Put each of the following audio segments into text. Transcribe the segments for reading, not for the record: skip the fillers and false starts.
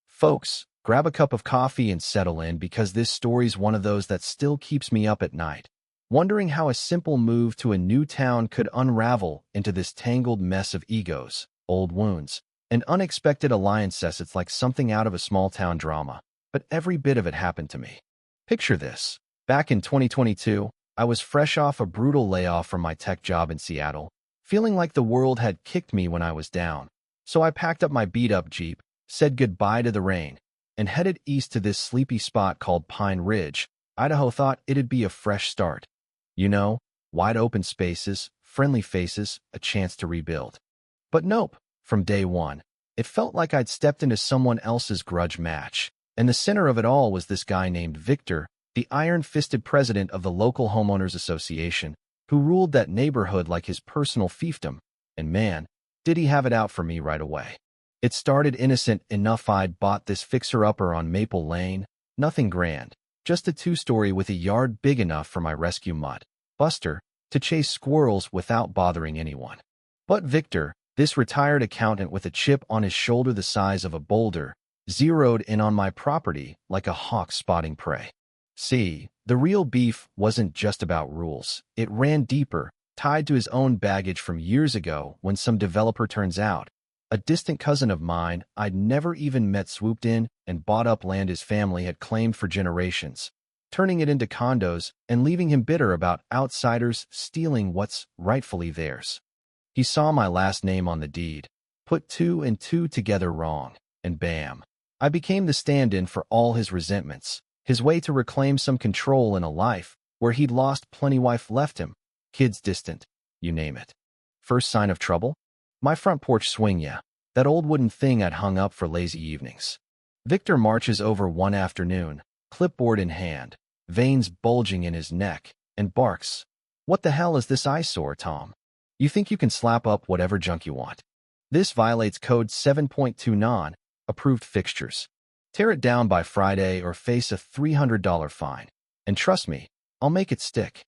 Folks, grab a cup of coffee and settle in because this story's one of those that still keeps me up at night, wondering how a simple move to a new town could unravel into this tangled mess of egos, old wounds, and unexpected alliances. It's like something out of a small-town drama, but every bit of it happened to me. Picture this. Back in 2022, I was fresh off a brutal layoff from my tech job in Seattle, feeling like the world had kicked me when I was down. So I packed up my beat-up Jeep, said goodbye to the rain, and headed east to this sleepy spot called Pine Ridge, Idaho. Thought it'd be a fresh start. Wide open spaces, friendly faces, a chance to rebuild. But nope, from day one, it felt like I'd stepped into someone else's grudge match. And the center of it all was this guy named Victor, the iron-fisted president of the local homeowners association, who ruled that neighborhood like his personal fiefdom. And man, did he have it out for me right away. It started innocent enough. I'd bought this fixer-upper on Maple Lane, nothing grand, just a two-story with a yard big enough for my rescue mutt, Buster, to chase squirrels without bothering anyone. But Victor, this retired accountant with a chip on his shoulder the size of a boulder, zeroed in on my property like a hawk spotting prey. See, the real beef wasn't just about rules. It ran deeper, tied to his own baggage from years ago when some developer, turns out, a distant cousin of mine I'd never even met, swooped in and bought up land his family had claimed for generations, turning it into condos and leaving him bitter about outsiders stealing what's rightfully theirs. He saw my last name on the deed, put two and two together wrong, and bam, I became the stand-in for all his resentments, his way to reclaim some control in a life where he'd lost plenty. Wife left him, kids distant, you name it. First sign of trouble? My front porch swing, yeah, that old wooden thing I'd hung up for lazy evenings. Victor marches over one afternoon, clipboard in hand, veins bulging in his neck, and barks. What the hell is this eyesore, Tom? You think you can slap up whatever junk you want? This violates Code 7.2 non-approved fixtures. Tear it down by Friday or face a $300 fine. And trust me, I'll make it stick.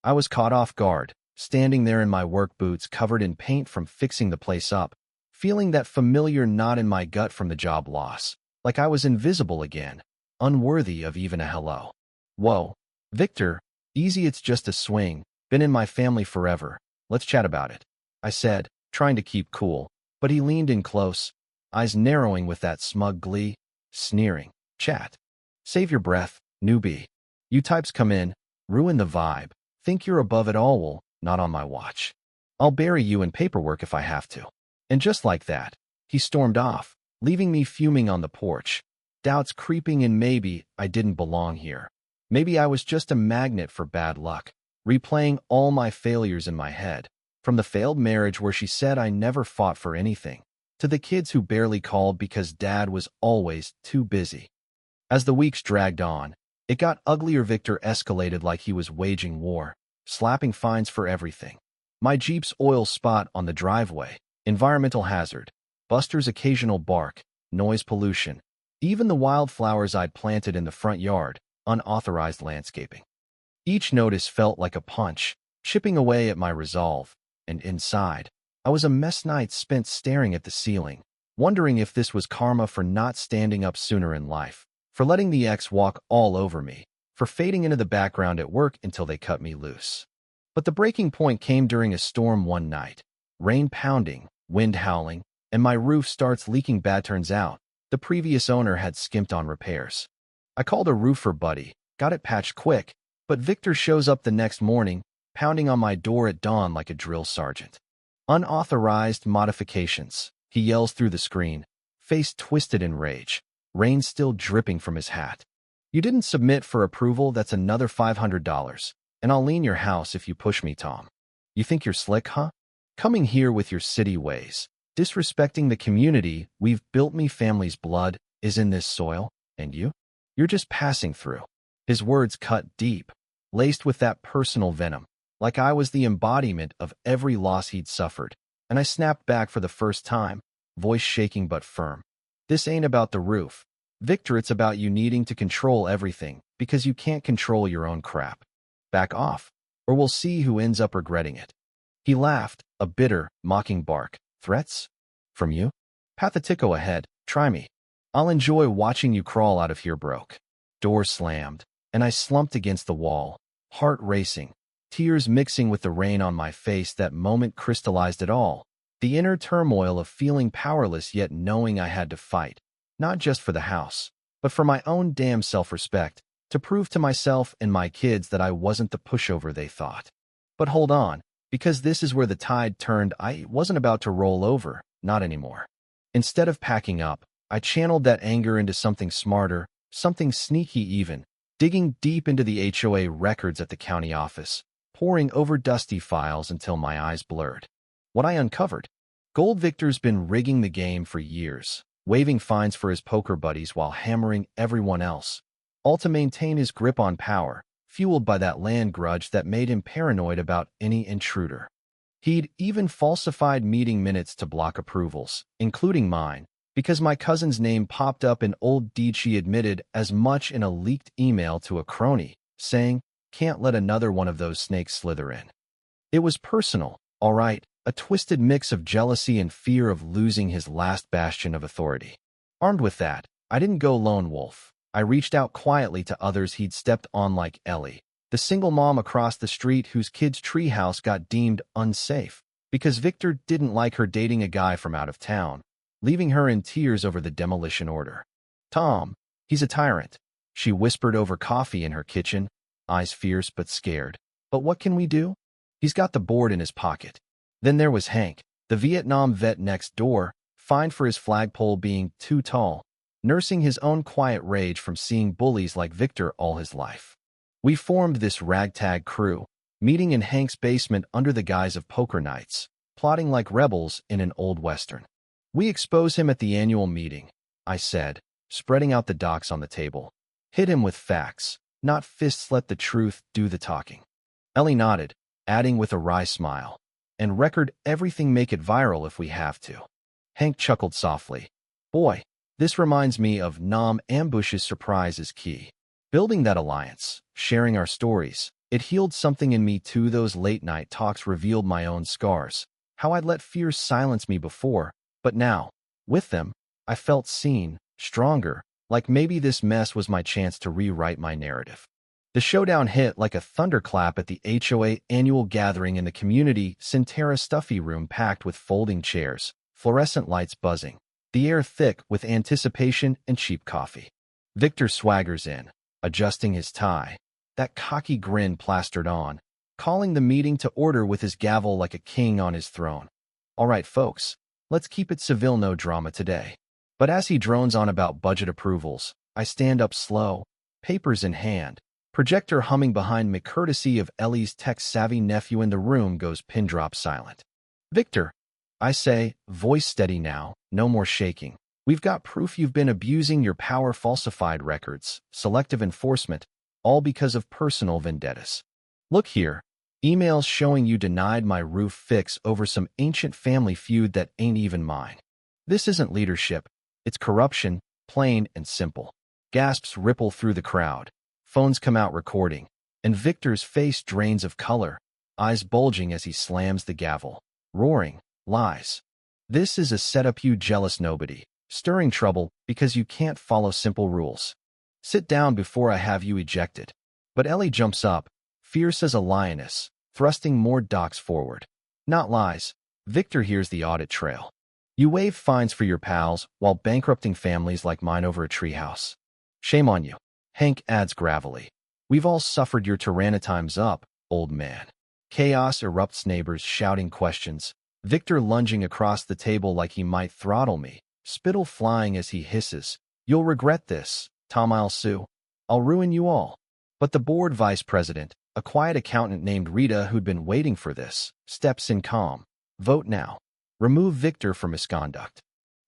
I was caught off guard, standing there in my work boots covered in paint from fixing the place up, feeling that familiar knot in my gut from the job loss, like I was invisible again, unworthy of even a hello. Whoa, Victor, easy, it's just a swing, been in my family forever. Let's chat about it, I said, trying to keep cool, but he leaned in close, eyes narrowing with that smug glee, sneering. Chat. Save your breath, newbie. You types come in, ruin the vibe, think you're above it all. Well, not on my watch. I'll bury you in paperwork if I have to. And just like that, he stormed off, leaving me fuming on the porch, doubts creeping in. Maybe I didn't belong here. Maybe I was just a magnet for bad luck, replaying all my failures in my head, from the failed marriage where she said I never fought for anything, to the kids who barely called because dad was always too busy. As the weeks dragged on, it got uglier. Victor escalated like he was waging war, slapping fines for everything. My Jeep's oil spot on the driveway, environmental hazard, Buster's occasional bark, noise pollution, even the wildflowers I'd planted in the front yard, unauthorized landscaping. Each notice felt like a punch, chipping away at my resolve, and inside, I was a mess. Nights spent staring at the ceiling, wondering if this was karma for not standing up sooner in life, for letting the ex walk all over me, for fading into the background at work until they cut me loose. But the breaking point came during a storm one night, rain pounding, wind howling, and my roof starts leaking bad. Turns out, the previous owner had skimped on repairs. I called a roofer buddy, got it patched quick, but Victor shows up the next morning, pounding on my door at dawn like a drill sergeant. Unauthorized modifications, he yells through the screen, face twisted in rage, rain still dripping from his hat. You didn't submit for approval, that's another $500, and I'll lien your house if you push me, Tom. You think you're slick, huh? Coming here with your city ways, disrespecting the community we've built. Me family's blood is in this soil, and you're just passing through. His words cut deep, laced with that personal venom, like I was the embodiment of every loss he'd suffered, and I snapped back for the first time, voice shaking but firm. This ain't about the roof, Victor, it's about you needing to control everything because you can't control your own crap. Back off, or we'll see who ends up regretting it. He laughed, a bitter, mocking bark. Threats? From you? Pathetico ahead, try me. I'll enjoy watching you crawl out of here broke. Door slammed, and I slumped against the wall, heart racing, tears mixing with the rain on my face. That moment crystallized it all. The inner turmoil of feeling powerless yet knowing I had to fight, not just for the house, but for my own damn self-respect, to prove to myself and my kids that I wasn't the pushover they thought. But hold on, because this is where the tide turned. I wasn't about to roll over, not anymore. Instead of packing up, I channeled that anger into something smarter, something sneaky even, digging deep into the HOA records at the county office, poring over dusty files until my eyes blurred. What I uncovered? Gold Victor's been rigging the game for years, waiving fines for his poker buddies while hammering everyone else, all to maintain his grip on power, fueled by that land grudge that made him paranoid about any intruder. He'd even falsified meeting minutes to block approvals, including mine, because my cousin's name popped up in old deed. She admitted as much in a leaked email to a crony, saying, "Can't let another one of those snakes slither in." It was personal, all right, a twisted mix of jealousy and fear of losing his last bastion of authority. Armed with that, I didn't go lone wolf. I reached out quietly to others he'd stepped on, like Ellie, the single mom across the street whose kid's treehouse got deemed unsafe because Victor didn't like her dating a guy from out of town, leaving her in tears over the demolition order. "Tom, he's a tyrant," she whispered over coffee in her kitchen, eyes fierce but scared. "But what can we do? He's got the board in his pocket." Then there was Hank, the Vietnam vet next door, fined for his flagpole being too tall, nursing his own quiet rage from seeing bullies like Victor all his life. We formed this ragtag crew, meeting in Hank's basement under the guise of poker nights, plotting like rebels in an old western. "We expose him at the annual meeting," I said, spreading out the docs on the table. "Hit him with facts, not fists. Let the truth do the talking." Ellie nodded, adding with a wry smile, "And record everything, make it viral if we have to." Hank chuckled softly. "Boy, this reminds me of Nam Ambush's surprise is key. Building that alliance, sharing our stories, it healed something in me too. Those late-night talks revealed my own scars, how I'd let fears silence me before, but now, with them, I felt seen, stronger, like maybe this mess was my chance to rewrite my narrative. The showdown hit like a thunderclap at the HOA annual gathering in the community Centera stuffy room packed with folding chairs, fluorescent lights buzzing, the air thick with anticipation and cheap coffee. Victor swaggers in, adjusting his tie, that cocky grin plastered on, calling the meeting to order with his gavel like a king on his throne. "All right, folks, let's keep it civil, no drama today." But as he drones on about budget approvals, I stand up slow, papers in hand, projector humming behind me courtesy of Ellie's tech-savvy nephew. In the room goes pin drop silent. "Victor," I say, voice steady now, no more shaking. "We've got proof you've been abusing your power, falsified records, selective enforcement, all because of personal vendettas. Look here, emails showing you denied my roof fix over some ancient family feud that ain't even mine. This isn't leadership, it's corruption, plain and simple." Gasps ripple through the crowd. Phones come out recording, and Victor's face drains of color, eyes bulging as he slams the gavel, roaring, "Lies. This is a setup, you jealous nobody, stirring trouble because you can't follow simple rules. Sit down before I have you ejected." But Ellie jumps up, fierce as a lioness, thrusting more docs forward. "Not lies. Victor here's the audit trail. You waive fines for your pals while bankrupting families like mine over a treehouse. Shame on you," Hank adds gravelly. "We've all suffered your tyranny. Time's up, old man." Chaos erupts, neighbors shouting questions, Victor lunging across the table like he might throttle me, spittle flying as he hisses, "You'll regret this, Tom. I'll sue. I'll ruin you all." But the board vice president, a quiet accountant named Rita who'd been waiting for this, steps in calm. "Vote now. Remove Victor for misconduct."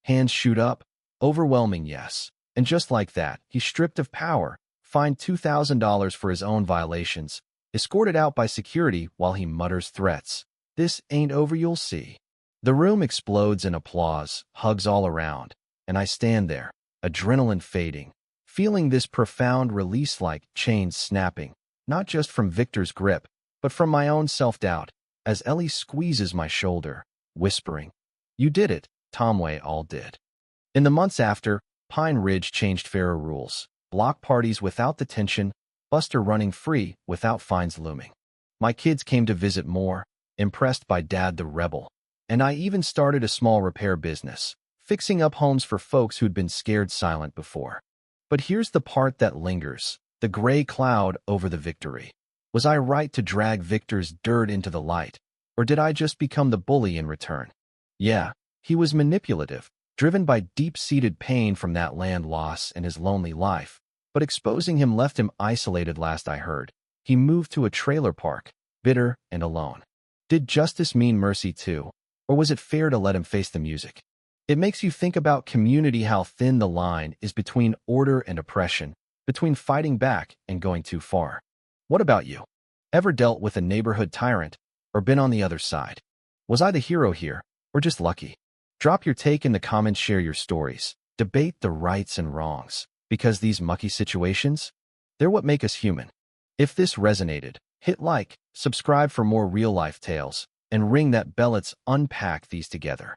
Hands shoot up, overwhelming yes. And just like that, he's stripped of power, fined $2,000 for his own violations, escorted out by security while he mutters threats. "This ain't over, you'll see." The room explodes in applause, hugs all around, and I stand there, adrenaline fading, feeling this profound release like chains snapping, not just from Victor's grip, but from my own self-doubt, as Ellie squeezes my shoulder, whispering, "You did it, Tom. We all did." In the months after, Pine Ridge changed fairer rules. Block parties without the tension, Buster running free without fines looming. My kids came to visit more, impressed by Dad the Rebel. And I even started a small repair business, fixing up homes for folks who'd been scared silent before. But here's the part that lingers, the gray cloud over the victory. Was I right to drag Victor's dirt into the light, or did I just become the bully in return? Yeah, he was manipulative, driven by deep-seated pain from that land loss and his lonely life. But exposing him left him isolated last I heard. He moved to a trailer park, bitter and alone. Did justice mean mercy too, or was it fair to let him face the music? It makes you think about community, how thin the line is between order and oppression, between fighting back and going too far. What about you? Ever dealt with a neighborhood tyrant, or been on the other side? Was I the hero here, or just lucky? Drop your take in the comments, share your stories, debate the rights and wrongs, because these mucky situations, they're what make us human. If this resonated, hit like, subscribe for more real-life tales, and ring that bell. Let's unpack these together.